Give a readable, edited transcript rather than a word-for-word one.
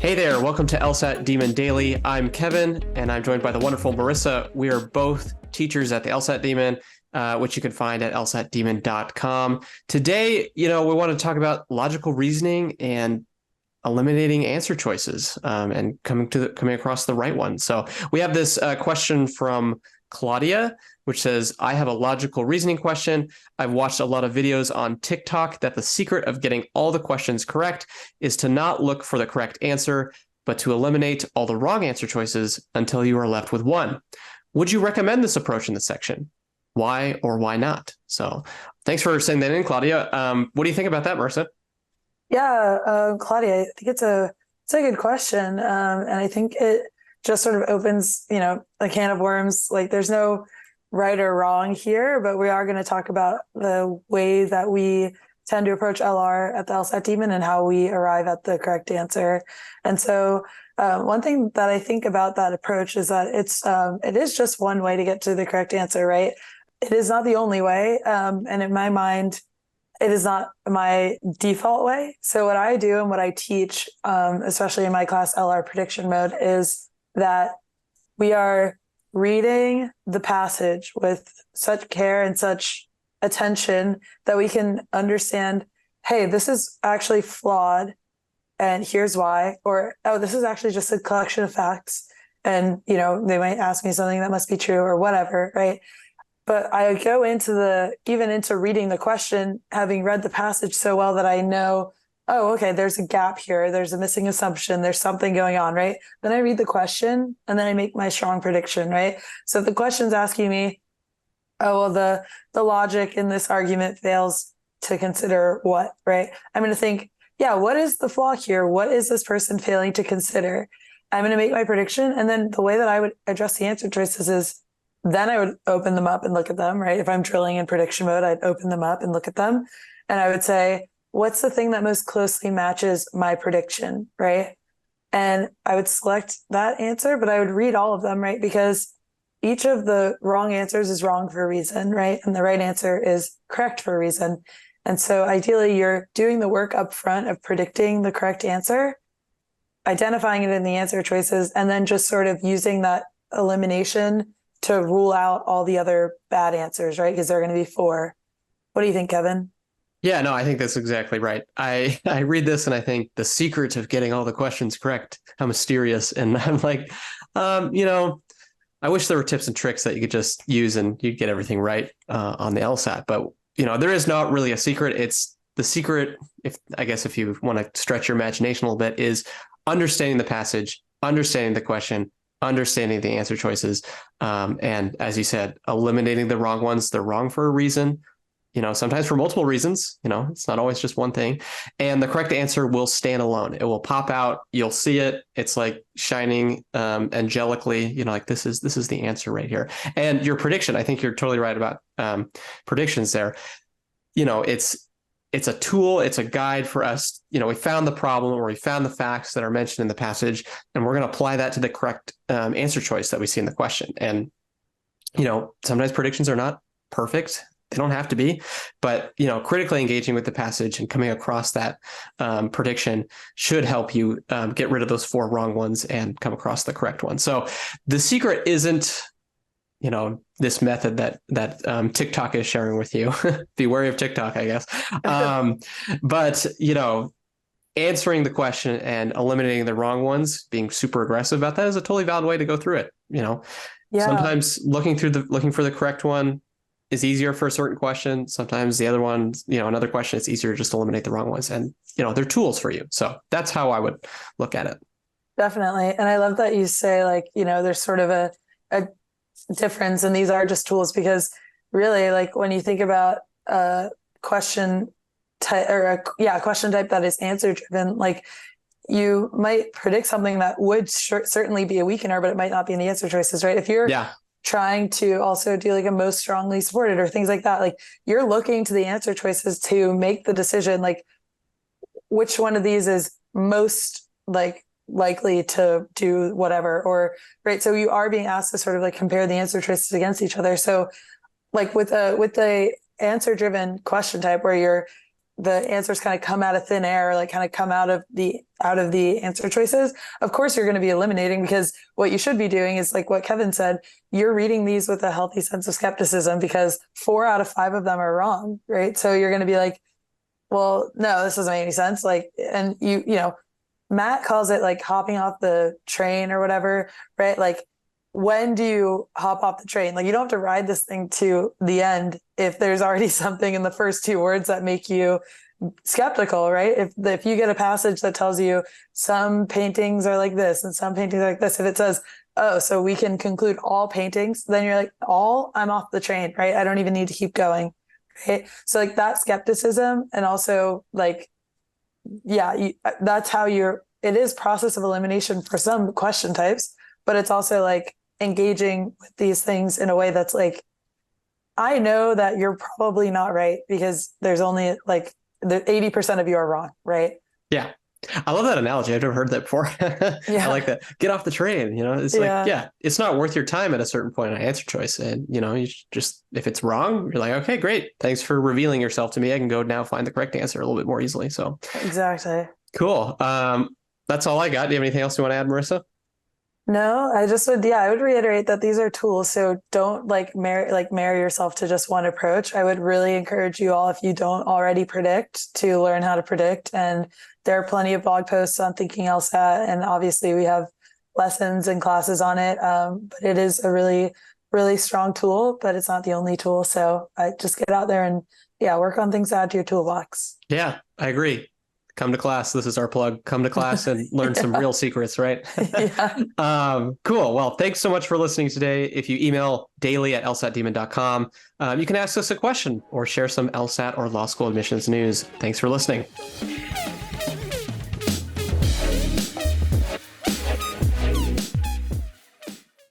Hey there, welcome to LSAT Demon Daily. I'm Kevin, and I'm joined by the wonderful Marissa. We are both teachers at the LSAT Demon, which you can find at lsatdemon.com. Today, we want to talk about logical reasoning and eliminating answer choices and coming across the right one. So we have this question from Claudia, which says, I have a logical reasoning question. I've watched a lot of videos on TikTok that the secret of getting all the questions correct is to not look for the correct answer, but to eliminate all the wrong answer choices until you are left with one. Would you recommend this approach in this section? Why or why not? So thanks for sending that in, Claudia. What do you think about that, Marissa? Yeah, Claudia, I think it's a good question. And I think it just sort of opens, a can of worms. Like there's no right or wrong here, but we are going to talk about the way that we tend to approach LR at the LSAT Demon and how we arrive at the correct answer. And so one thing that I think about that approach is that it is just one way to get to the correct answer, right? It is not the only way. And in my mind, it is not my default way. So what I do and what I teach, especially in my class LR prediction mode, is that we are reading the passage with such care and such attention that we can understand, hey, this is actually flawed and here's why, or, oh, this is actually just a collection of facts. And, they might ask me something that must be true or whatever, right? But I go even into reading the question, having read the passage so well that I know, oh, okay, there's a gap here. There's a missing assumption. There's something going on, right? Then I read the question and then I make my strong prediction, right? So if the question's asking me, oh, well, the logic in this argument fails to consider what, right? I'm going to think, yeah, what is the flaw here? What is this person failing to consider? I'm going to make my prediction. And then the way that I would address the answer choices is then I would open them up and look at them, right? If I'm drilling in prediction mode, I'd open them up and look at them. And I would say, what's the thing that most closely matches my prediction, right? And I would select that answer, but I would read all of them, right? Because each of the wrong answers is wrong for a reason, right? And the right answer is correct for a reason. And so ideally, you're doing the work up front of predicting the correct answer, identifying it in the answer choices, and then just sort of using that elimination to rule out all the other bad answers, right? Because there are going to be 4. What do you think, Kevin? Yeah, no, I think that's exactly right. I read this and I think the secret of getting all the questions correct, how mysterious. And I'm like, I wish there were tips and tricks that you could just use and you'd get everything right on the LSAT. But, there is not really a secret. It's the secret, if you want to stretch your imagination a little bit, is understanding the passage, understanding the question, understanding the answer choices. And as you said, eliminating the wrong ones. They're wrong for a reason. Sometimes for multiple reasons, it's not always just one thing. And the correct answer will stand alone. It will pop out. You'll see it. It's like shining angelically, like this is the answer right here. And your prediction, I think you're totally right about predictions there. It's a tool. It's a guide for us. We found the problem or we found the facts that are mentioned in the passage, and we're going to apply that to the correct answer choice that we see in the question. And, sometimes predictions are not perfect. They don't have to be, but, critically engaging with the passage and coming across that prediction should help you get rid of those 4 wrong ones and come across the correct one. So the secret isn't, this method that TikTok is sharing with you. Be wary of TikTok, I guess. But, answering the question and eliminating the wrong ones, being super aggressive about that is a totally valid way to go through it. Yeah. Sometimes looking for the correct one is easier for a certain question. Sometimes the other one, another question, it's easier to just eliminate the wrong ones. And, they're tools for you. So that's how I would look at it. Definitely. And I love that you say, there's sort of a difference and these are just tools, because really, like when you think about a question type a question type that is answer driven, like you might predict something that would certainly be a weakener, but it might not be in the answer choices, right? If you're trying to also do like a most strongly supported or things like that, like you're looking to the answer choices to make the decision, like which one of these is most likely to do whatever, or right. So you are being asked to sort of like compare the answer choices against each other. So like with the answer driven question type where you're the answers kind of come out of thin air, like kind of come out of the answer choices, of course you're going to be eliminating, because what you should be doing is like what Kevin said, you're reading these with a healthy sense of skepticism, because 4 out of 5 of them are wrong, right? So you're going to be like, well, no, this doesn't make any sense. Like, and you know, Matt calls it like hopping off the train or whatever, right? Like, when do you hop off the train? Like, you don't have to ride this thing to the end if there's already something in the first 2 words that make you skeptical, right? If you get a passage that tells you some paintings are like this and some paintings are like this, if it says, oh, so we can conclude all paintings, then you're like, I'm off the train, right? I don't even need to keep going, right? So like that skepticism, and also like, yeah, that's how it is process of elimination for some question types, but it's also like engaging with these things in a way that's like, I know that you're probably not right, because there's only like the 80% of you are wrong, right? Yeah. I love that analogy. I've never heard that before. Yeah. I like that. Get off the train. You know, it's like, yeah, it's not worth your time at a certain point on answer choice. And, you know, you just, if it's wrong, you're like, okay, great. Thanks for revealing yourself to me. I can go now find the correct answer a little bit more easily. So exactly. Cool. That's all I got. Do you have anything else you want to add, Marissa? No, I would reiterate that these are tools. So don't marry yourself to just one approach. I would really encourage you all, if you don't already predict, to learn how to predict. And there are plenty of blog posts on thinking LSAT. And obviously we have lessons and classes on it. But it is a really, really strong tool, but it's not the only tool. So I just get out there and work on things to add to your toolbox. Yeah, I agree. Come to class. This is our plug. Come to class and learn some real secrets, right? Cool. Well, thanks so much for listening today. If you email daily@lsatdemon.com, you can ask us a question or share some LSAT or law school admissions news. Thanks for listening.